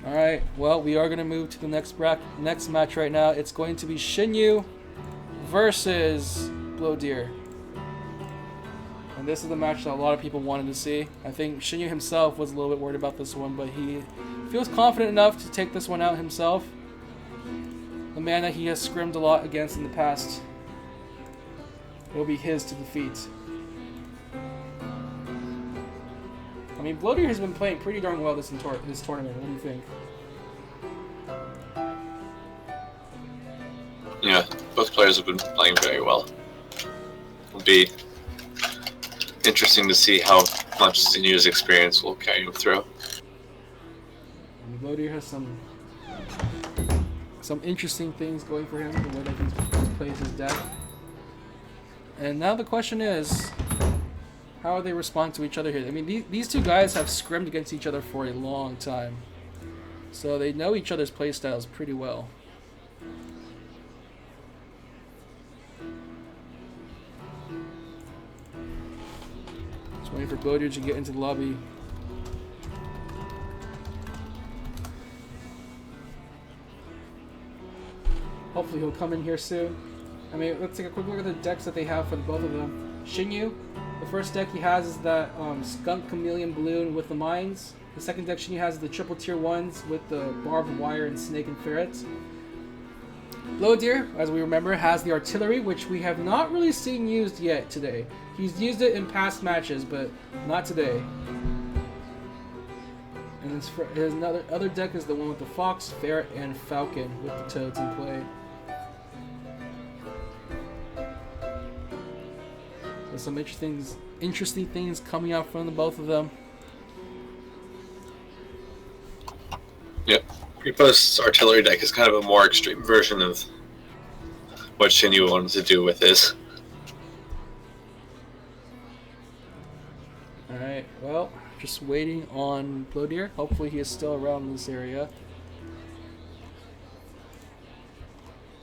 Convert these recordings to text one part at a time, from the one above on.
Alright, well, we are going to move to the next match right now. It's going to be Xiniu versus Blodir. And this is the match that a lot of people wanted to see. I think Xiniu himself was a little bit worried about this one, but he feels confident enough to take this one out himself. The man that he has scrimmed a lot against in the past. It will be his to defeat. I mean, Blodir has been playing pretty darn well this tournament. What do you think? Yeah, both players have been playing very well. It'll be interesting to see how much Xiniu's experience will carry him through. And Blodir has some interesting things going for him, the way that he plays his deck. And now the question is, how they respond to each other here. I mean, these two guys have scrimmed against each other for a long time, so they know each other's playstyles pretty well. Just waiting for Blodir to get into the lobby. Hopefully he'll come in here soon. I mean, let's take a quick look at the decks that they have for both of them. Xiniu, the first deck he has is that Skunk Chameleon Balloon with the Mines. The second deck Xiniu has is the triple tier 1s with the Barbed Wire and Snake and Ferret. Blodir, as we remember, has the Artillery, which we have not really seen used yet today. He's used it in past matches, but not today. And his other deck is the one with the Fox, Ferret, and Falcon with the Toads in play. So some interesting things coming out from the both of them. Yep. Repo's artillery deck is kind of a more extreme version of what Xiniu wanted to do with his. Alright, well, just waiting on Blodir. Hopefully he is still around this area.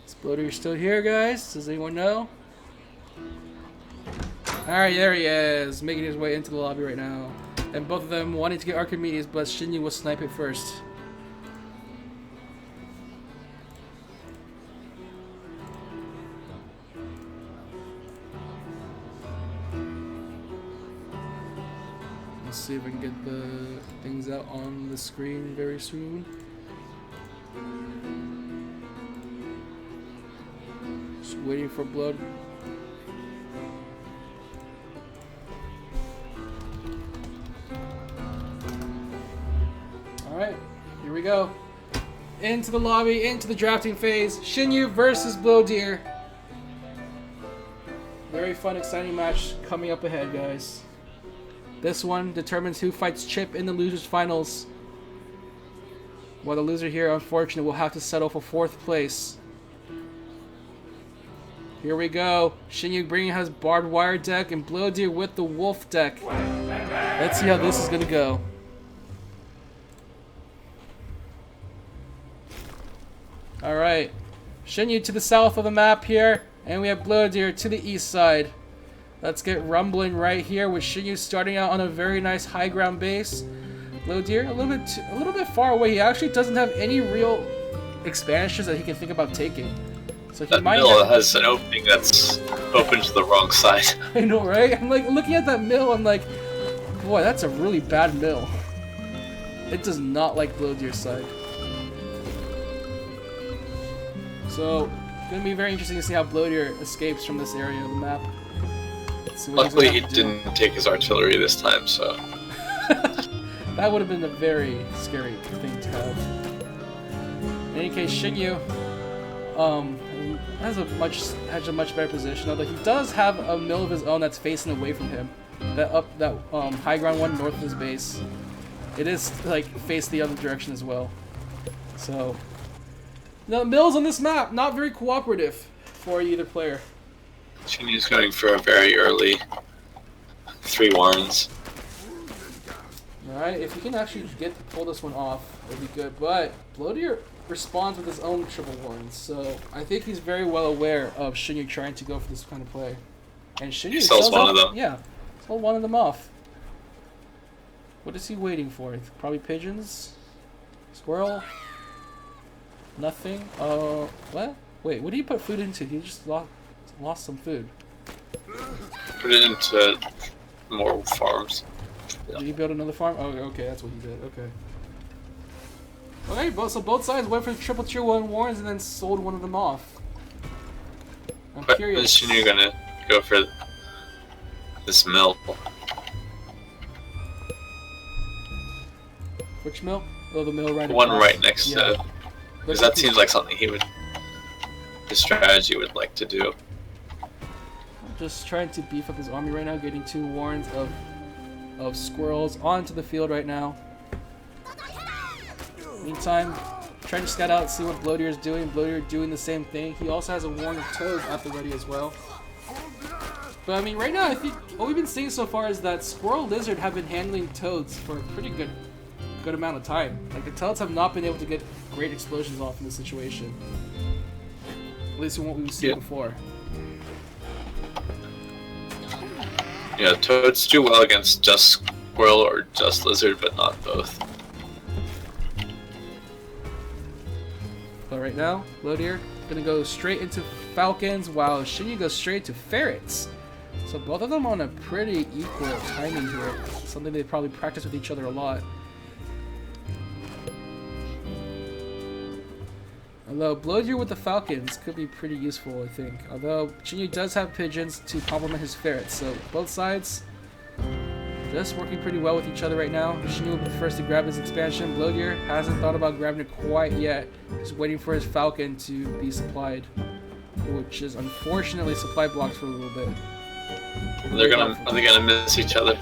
Is Blodir still here, guys? Does anyone know? Alright, there he is, making his way into the lobby right now. And both of them wanting to get Archimedes, but Xiniu will snipe it first. Let's see if I can get the things out on the screen very soon. Just waiting for blood. Alright, here we go. Into the lobby, into the drafting phase. Xiniu versus Blodir. Very fun, exciting match coming up ahead, guys. This one determines who fights Chip in the losers finals. While the loser here, unfortunately, will have to settle for 4th place. Here we go. Xiniu bringing his barbed wire deck and Blodir with the wolf deck. Let's see how this is gonna go. Alright, Xiniu to the south of the map here, and we have Blodir to the east side. Let's get rumbling right here with Xiniu starting out on a very nice high ground base. Blodir a little bit far away. He actually doesn't have any real expansions that he can think about taking. So he that might mill has an opening that's open to the wrong side. I know, right? I'm like looking at that mill, I'm like, boy, that's a really bad mill. It does not like Blodir's side. So, it's going to be very interesting to see how Blodir escapes from this area of the map. Luckily, he didn't take his artillery this time, so... That would have been a very scary thing to have. In any case, Xiniu has a much better position, although he does have a mill of his own that's facing away from him. That high ground one north of his base. It is like face the other direction as well. So the mills on this map not very cooperative for either player. Xiniu's going for a very early 3 warrens. Alright, if you can actually pull this one off, it'll be good. But Blodir responds with his own triple warrens, so I think he's very well aware of Xiniu trying to go for this kind of play. And Xiniu sells one of them. Yeah, sold one of them off. What is he waiting for? Probably pigeons. Squirrel. Nothing. What? Wait, what do you put food into? You just lost some food. Put it into more farms. Yeah. Did you build another farm? Oh, okay, that's what he did. Okay. Okay, so both sides went for triple tier 1 warrens and then sold one of them off. I'm curious. Is Xiniu gonna go for this mill? Which mill? Oh, the mill right One across. right next to. Because that seems like something his strategy would like to do. Just trying to beef up his army right now, getting 2 warrens of squirrels onto the field right now. Meantime, trying to scout out, see what Blodir is doing. Blodir doing the same thing. He also has a warren of toads at the ready as well. But I mean, right now, I think what we've been seeing so far is that squirrel lizard have been handling toads for a pretty good amount of time. Like, the toads have not been able to get great explosions off in this situation. At least from what we've seen before. Yeah, toads do well against just squirrel or just lizard, but not both. But right now, Blodir gonna go straight into falcons, while Xiniu goes straight to ferrets. So both of them on a pretty equal timing here. Something they probably practice with each other a lot. Although Blodir with the falcons could be pretty useful, I think. Although Xiniu does have pigeons to complement his ferrets, so both sides just working pretty well with each other right now. Xiniu will be the first to grab his expansion. Blodir hasn't thought about grabbing it quite yet. He's waiting for his falcon to be supplied, which is unfortunately supply blocked for a little bit. Are they gonna miss each other?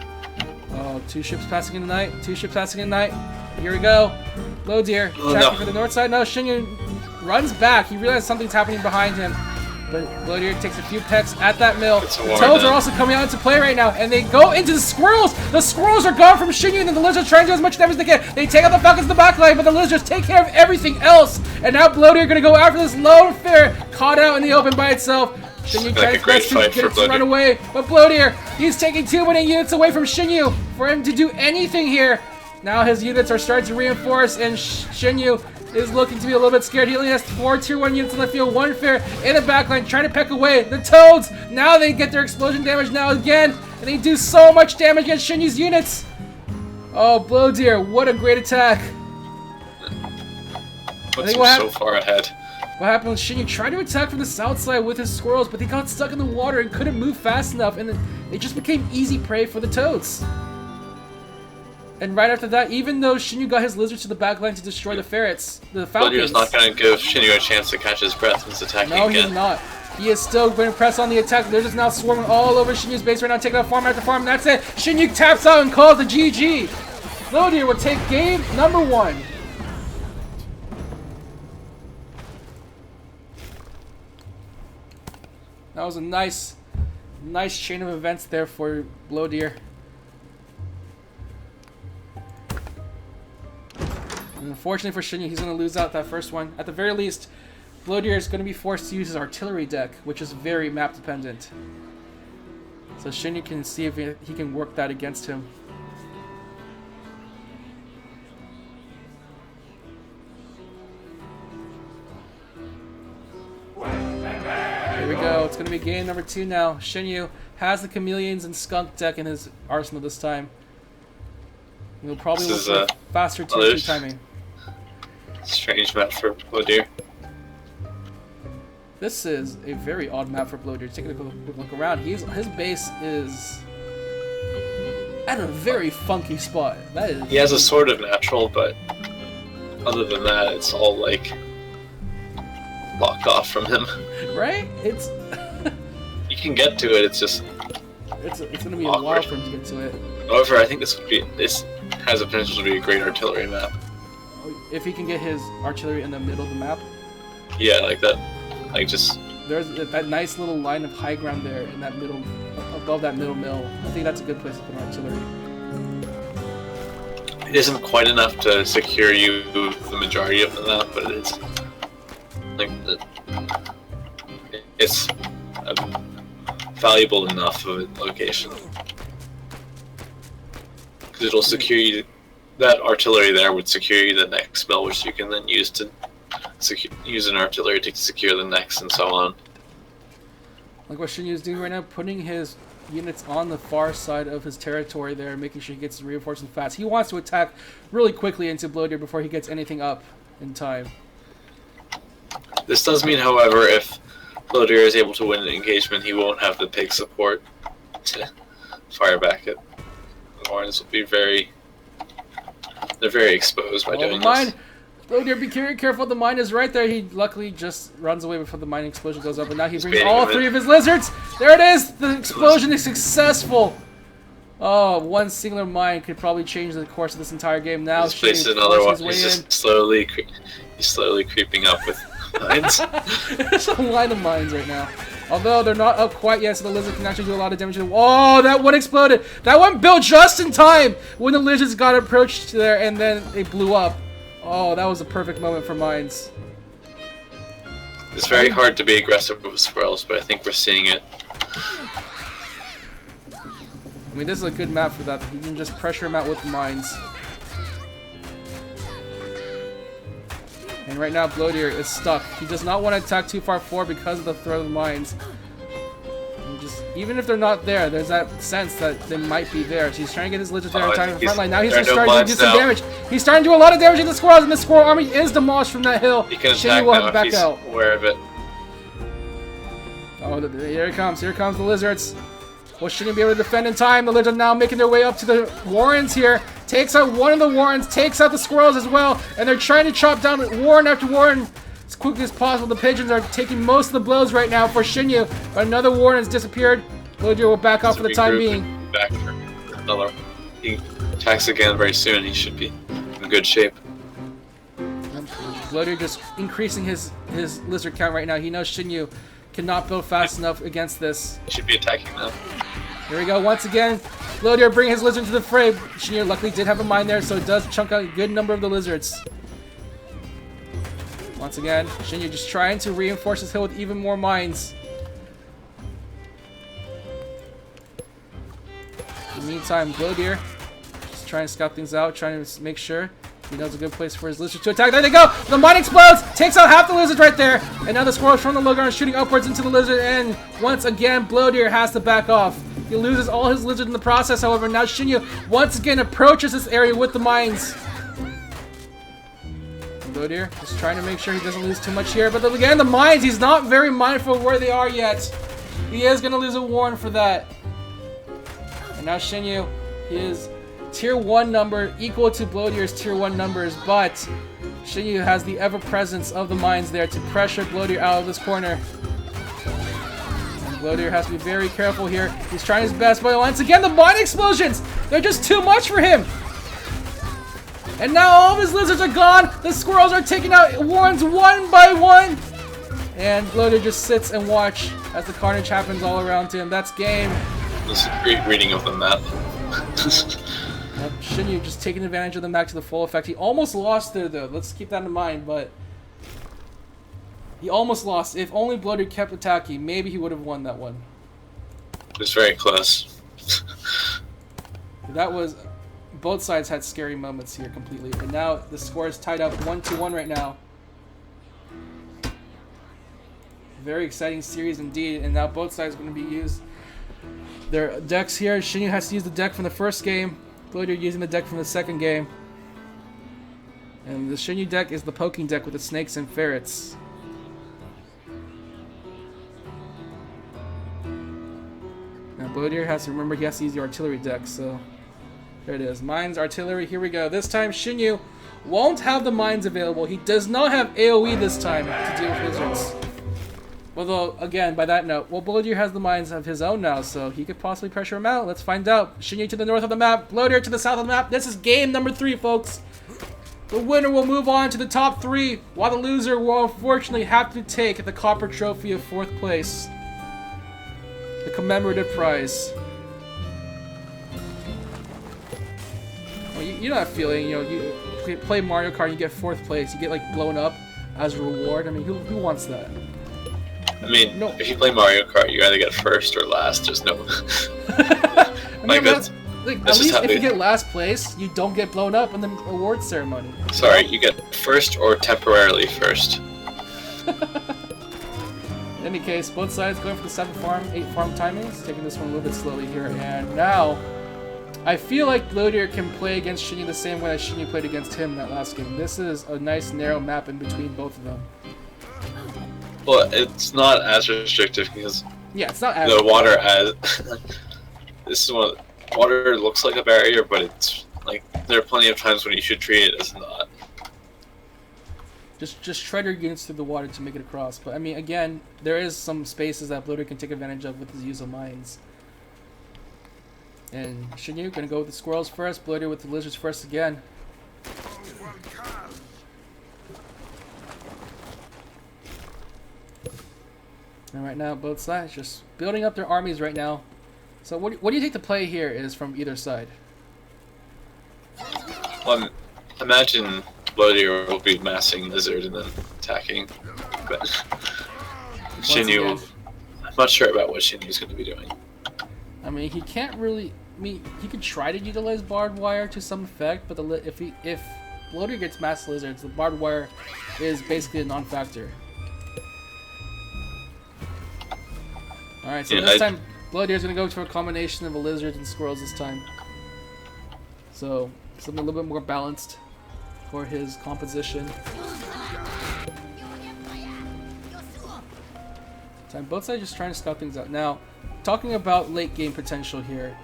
Oh, 2 ships passing in the night. 2 ships passing in the night. Here we go. Blodir checking for the north side. No, Xiniu runs back. He realizes something's happening behind him. But Blodir takes a few pecks at that mill. The toads are also coming out into play right now, and they go into the squirrels. The squirrels are gone from Xiniu, and then the lizards trying to do as much damage as they can. They take out the falcons in the back line, but the lizards take care of everything else. And now Blodir going to go after this lone ferret caught out in the open by itself. Xiniu tries to get it to run away, but Blodir, he's taking too many units away from Xiniu for him to do anything here. Now his units are starting to reinforce, and Xiniu is looking to be a little bit scared. He only has 4 tier 1 units in the field, 1 ferret in the backline trying to peck away the toads. Now they get their explosion damage now again, and they do so much damage against Xiniu's units. Oh, Blodir, what a great attack. Puts him so far ahead. What happened was Xiniu tried to attack from the south side with his squirrels, but they got stuck in the water and couldn't move fast enough, and then they just became easy prey for the toads. And right after that, even though Xiniu got his lizards to the backline to destroy the ferrets, the falcons... Blodir's not going to give Xiniu a chance to catch his breath and he's attacking again. No, he's not. He is still going to press on the attack. They're just now swarming all over Xiniu's base right now, taking out farm after farm, and that's it. Xiniu taps out and calls the GG. Blodir will take game number 1. That was a nice chain of events there for Blodir. And unfortunately for Xiniu, he's going to lose out that first one. At the very least, Blodir is going to be forced to use his artillery deck, which is very map dependent. So Xiniu can see if he can work that against him. Here we go. It's going to be game number 2 now. Xiniu has the chameleons and skunk deck in his arsenal this time. He'll probably look for faster tier 2 timing. Strange map for Blodir. This is a very odd map for Blodir. Taking a quick look around, his base is at a very funky spot. That is. He has a sort of natural, but other than that, it's all like blocked off from him. Right? It's. You can get to it. It's just. It's gonna be awkward. A while for him to get to it. However, I think this has the potential to be a great artillery map. If he can get his artillery in the middle of the map. Yeah, like that. Like just. There's that nice little line of high ground there in that middle, above that middle mill. I think that's a good place to put artillery. It isn't quite enough to secure you the majority of the map, but it's like it's valuable enough of a location because it'll secure you that artillery there would secure you the next spell, which you can then use to use an artillery to secure the next, and so on. Like what Xinyu is doing right now, putting his units on the far side of his territory there, making sure he gets reinforcing fast. He wants to attack really quickly into Blodir before he gets anything up in time. This does mean, however, if Blodir is able to win an engagement, he won't have the pig support to fire back at the Warrens. Will be they're very exposed by doing this. Blodir, be very careful. The mine is right there. He luckily just runs away before the mine explosion goes up, and now he brings all 3 of his lizards. There it is. The explosion is successful. Oh, one singular mine could probably change the course of this entire game. Now he's placed another one. He's just slowly creeping up with mines. There's a line of mines right now. Although they're not up quite yet, so the lizard can actually do a lot of damage. Oh, that one exploded. That one built just in time when the lizards got approached there, and then they blew up. Oh, that was a perfect moment for mines. It's very hard to be aggressive with squirrels, but I think we're seeing it. I mean, this is a good map for that. You can just pressure him out with the mines. And right now, Blodir is stuck. He does not want to attack too far forward because of the threat of the mines. Even if they're not there, there's that sense that they might be there. So he's trying to get his lizards there, attacking the front line. Now he's starting to do some damage. He's starting to do a lot of damage to the squirrels, and the squirrel army is demolished from that hill. He can attack now if he's aware of it. Oh, here it comes. Here comes the lizards. Will Xiniu be able to defend in time? The lizards are now making their way up to the Warrens here. Takes out one of the Warrens, takes out the squirrels as well, and they're trying to chop down Warren after Warren as quickly as possible. The pigeons are taking most of the blows right now for Xiniu, but another Warren has disappeared. Blodir will back off for the time being. Back for another. He attacks again very soon. He should be in good shape. Blodir just increasing his lizard count right now. He knows Xiniu cannot build fast enough against this. He should be attacking now. Here we go once again. Blodir bringing his lizard to the fray. Xiniu luckily did have a mine there, so it does chunk out a good number of the lizards. Once again, Xiniu just trying to reinforce his hill with even more mines. In the meantime, Blodir just trying to scout things out, trying to make sure he knows a good place for his lizard to attack. There they go! The mine explodes! Takes out half the lizard right there! And now the squirrels from the Logar are shooting upwards into the lizard, and once again, Blodir has to back off. He loses all his lizard in the process, however. Now Xiniu once again approaches this area with the mines. Blodir just trying to make sure he doesn't lose too much here, but again, the mines, he's not very mindful of where they are yet. He is going to lose a Warren for that. And now Xiniu, he is tier 1 number equal to Blodir's tier 1 numbers, but Xiniu has the ever-presence of the mines there to pressure Blodir out of this corner. And Blodir has to be very careful here. He's trying his best, but once again, the mine explosions! They're just too much for him! And now all of his lizards are gone! The squirrels are taking out Warrens one by one! And Blodir just sits and watches as the carnage happens all around him. That's game. This is a great reading of the map. Xiniu just taking advantage of the map to the full effect. He almost lost there, though. Let's keep that in mind, but he almost lost. If only Blodir kept attacking, maybe he would have won that one. It was very close. That was... Both sides had scary moments here completely. And now the score is tied up 1-1 right now. Very exciting series indeed. And now both sides are going to be used their decks here. Xiniu has to use the deck from the first game. Blodir using the deck from the second game. And the Xiniu deck is the poking deck with the snakes and ferrets. Now Blodir has to remember he has to use the artillery deck, so there it is. Mines, artillery, here we go. This time Xiniu won't have the mines available. He does not have AoE this time to deal with lizards. Although, again, by that note, well, Blodir has the mines of his own now, so he could possibly pressure him out. Let's find out. Xiniu to the north of the map, Blodir to the south of the map. This is game number 3, folks. The winner will move on to the top 3, while the loser will unfortunately have to take the copper trophy of 4th place. The commemorative prize. Well, you know that feeling, you know, you play Mario Kart and you get 4th place, you get like blown up as a reward. I mean, who wants that? I mean, no. If you play Mario Kart, you either get first or last. There's no. I mean, Like, at This is least how if you they- get last place, you don't get blown up in the award ceremony. Sorry, you get first or temporarily first. In any case, both sides going for the 7 farm, 8 farm timings, taking this one a little bit slowly here. And now, I feel like Blodir can play against Xiniu the same way that Xiniu played against him that last game. This is a nice narrow map in between both of them. Well, it's not as restrictive because Yeah, it's not as the water as this is one. Water looks like a barrier, but it's like there are plenty of times when you should treat it as not. Just shred your units through the water to make it across. But I mean, again, there is some spaces that Blodir can take advantage of with his use of mines. And Xiniu gonna go with the squirrels first, Blodir with the lizards first again. And right now, both sides just building up their armies right now. So what do you think the play here is from either side? Well, imagine Blodir will be massing lizard and then attacking, but Xiniu. again. I'm not sure about what Xiniu's going to be doing. I mean, he can't really. I mean, he could try to utilize barbed wire to some effect, but if Blodir gets mass lizards, the barbed wire is basically a non-factor. All right, so Yeah, this time Blodir's gonna go for a combination of a lizard and squirrels this time. So something a little bit more balanced for his composition. Time both sides just trying to scout things out. Now, talking about late game potential here,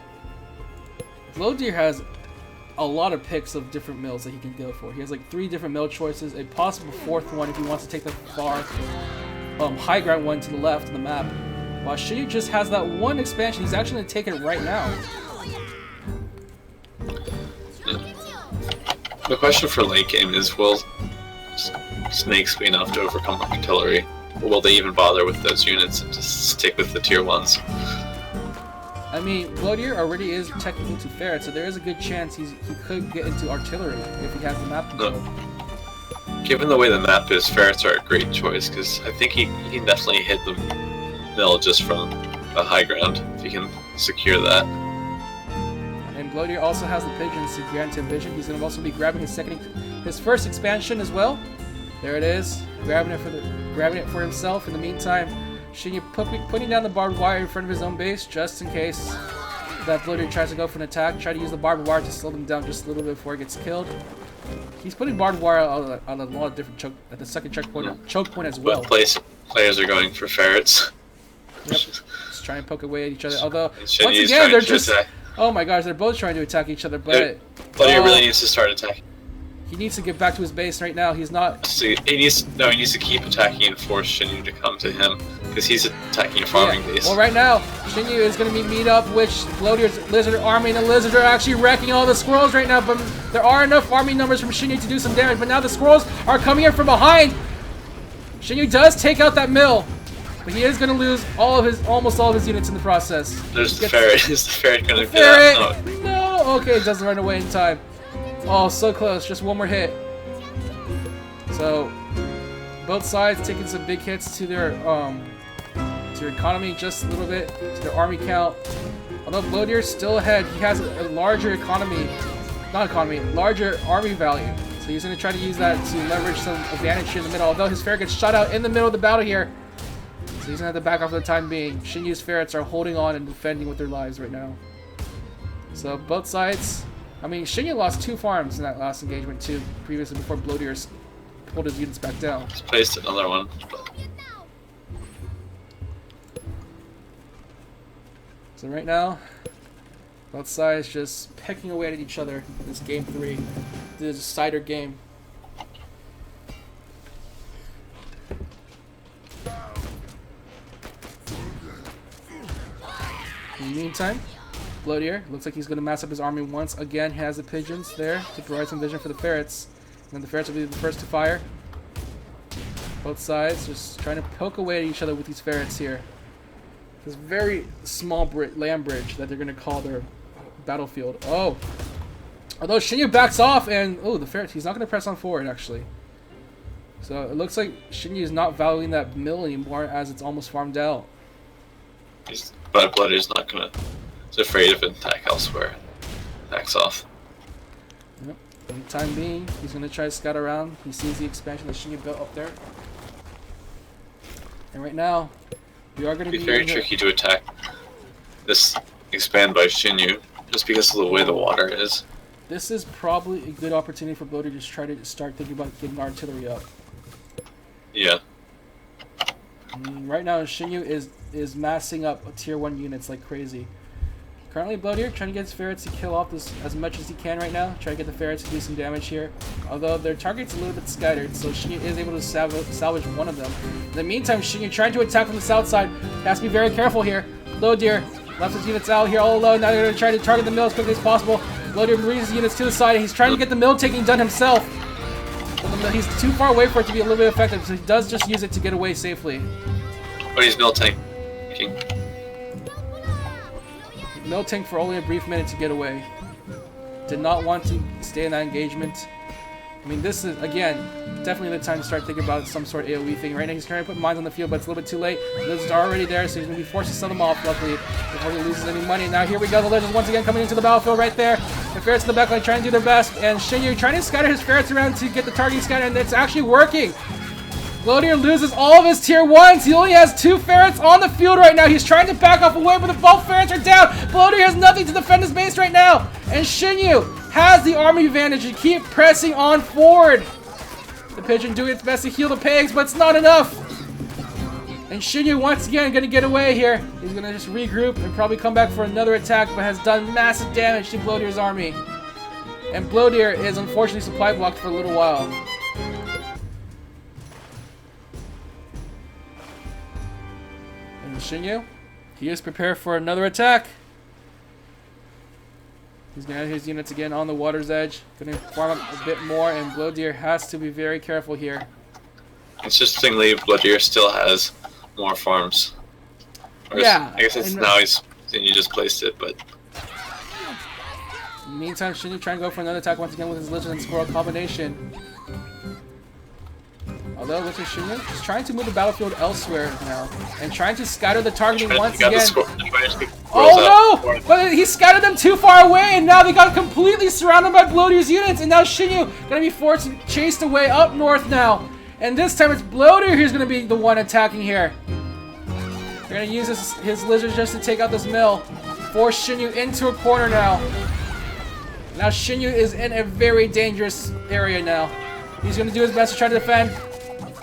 Blodir has a lot of picks of different mills that he can go for. He has like 3 different mill choices, a possible 4th one if he wants to take the far high ground one to the left of the map. While Xiniu just has that one expansion, he's actually going to take it right now. The question for late game is, will snakes be enough to overcome artillery? Or will they even bother with those units and just stick with the tier 1s? I mean, Blodir already is technically to ferret, so there is a good chance he could get into artillery if he has the map control. Given the way the map is, ferrets are a great choice, because I think he can definitely hit the mill just from the high ground, if he can secure that. And Blodir also has the pigeons to grant him vision. He's going to also be grabbing his first expansion as well. There it is, grabbing it for himself. In the meantime, Xiniu putting down the barbed wire in front of his own base, just in case that Blodir tries to go for an attack. Try to use the barbed wire to slow them down just a little bit before he gets killed. He's putting barbed wire on a lot of different at the second choke point as well. Both players are going for ferrets. Yep. Just trying to poke away at each other. Although once Xiniu's again, they're trying to just attack. oh my gosh, they're both trying to attack each other. But Blodir really needs to start attacking. he needs to get back to his base right now. He's not. So he needs to keep attacking and force Xiniu to come to him, because he's attacking a farming base. Well, right now, Xiniu is going to meet up with Blodir's lizard army, and the lizards are actually wrecking all the squirrels right now. But there are enough army numbers from Xiniu to do some damage. But now the squirrels are coming in from behind. Xiniu does take out that mill, but he is going to lose almost all of his units in the process. There's the ferret. Is the ferret going to get Ferret! out? No. No! Okay, it doesn't run away in time. Oh, so close. Just one more hit. So, both sides taking some big hits to their economy just a little bit, to their army count. Although Blodir's still ahead, he has a larger larger army value. So he's going to try to use that to leverage some advantage here in the middle. Although his ferret gets shot out in the middle of the battle here. So he's going to have to back off for the time being. Xiniu's ferrets are holding on and defending with their lives right now. So both sides. I mean, Xiniu lost 2 farms in that last engagement too, previously before Blodir pulled his units back down. He's placed another one. But So right now, both sides just pecking away at each other in this game 3. This is a cider game. In the meantime, Blodir looks like he's going to mass up his army once again. He has the pigeons there to provide some vision for the ferrets. And then the ferrets will be the first to fire. Both sides just trying to poke away at each other with these ferrets here. This very small land bridge that they're going to call their battlefield. Oh! Although Xiniu backs off and... Oh, the ferret. He's not going to press on forward, actually. So it looks like Xiniu is not valuing that mill anymore as it's almost farmed out. But Blodir's not going to... He's afraid of an attack elsewhere. backs off. Yep. For the time being, he's going to try to scout around. He sees the expansion that Xiniu built up there. And right now, we are going to be... It's very tricky to attack this expand by Xiniu, just because of the way the water is. This is probably a good opportunity for Blodir to just try to start thinking about getting artillery up. Yeah. Right now, Xiniu is massing up tier 1 units like crazy. Currently, Blodir trying to get his ferrets to kill off this as much as he can right now. Try to get the ferrets to do some damage here. Although their target's a little bit scattered, so Xiniu is able to salvage one of them. In the meantime, Xiniu trying to attack from the south side. Has to be very careful here. Blodir left his units out here all alone. Now they're going to try to target the mill as quickly as possible. Blodir moves his units to the side. He's trying to get the mill taking done himself. But he's too far away for it to be a little bit effective, so he does just use it to get away safely. But he's mill tanking. Mill tank for only a brief minute to get away. Did not want to stay in that engagement. I mean, this is, again, definitely the time to start thinking about some sort of AoE thing. Right now he's trying to put mines on the field, but it's a little bit too late. The lizards are already there, so he's going to be forced to sell them off, luckily, before he loses any money. Now here we go, the lizards once again coming into the battlefield right there. The ferrets in the backline trying to do their best, and Xiniu trying to scatter his ferrets around to get the target scattered, and it's actually working. Blodir loses all of his tier 1s. He only has 2 ferrets on the field right now. He's trying to back off away, but the both ferrets are down. Blodir has nothing to defend his base right now. And Xiniu has the army advantage to keep pressing on forward. The pigeon doing its best to heal the pigs, but it's not enough. And Xiniu once again going to get away here. He's going to just regroup and probably come back for another attack, but has done massive damage to Blodir's army. And Blodir is unfortunately supply blocked for a little while. Xiniu, he is prepared for another attack. He's going to have his units again on the water's edge. Going to farm up a bit more, and Blodir has to be very careful here. Interestingly, Blodir still has more farms. Yeah. I guess it's now you just placed it, but... In the meantime, Xiniu trying to go for another attack once again with his lizard and squirrel combination. Although, looks like Xiniu is trying to move the battlefield elsewhere now, and trying to scatter the targeting once again. Oh no! But he scattered them too far away, and now they got completely surrounded by Blodir's units, and now Xiniu gonna be forced and chased away up north now. And this time it's Blodir who's gonna be the one attacking here. They're gonna use his lizards just to take out this mill. Force Xiniu into a corner now. Now Xiniu is in a very dangerous area now. He's gonna do his best to try to defend.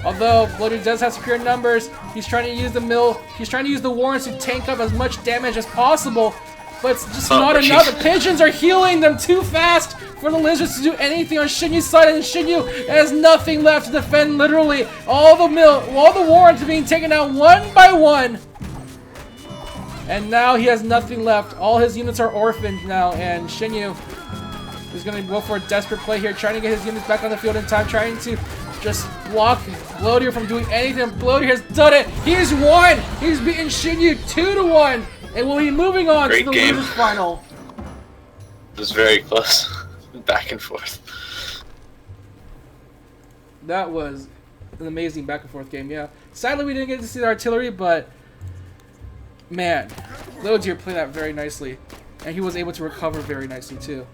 Although Blodir does have superior numbers, he's trying to use the mill. He's trying to use the warrants to tank up as much damage as possible. But it's just not enough. The pigeons are healing them too fast for the lizards to do anything on Xiniu's side, and Xiniu has nothing left to defend. Literally, all the warrants are being taken out one by one. And now he has nothing left. All his units are orphaned now, and Xiniu is going to go for a desperate play here, trying to get his units back on the field in time, trying to just block Blodir from doing anything. Blodir has done it. He's won. He's beaten Xiniu 2-1, and will be moving on to the losers final. It was very close, back and forth. That was an amazing back and forth game. Yeah, sadly we didn't get to see the artillery, but man, Blodir played that very nicely, and he was able to recover very nicely too.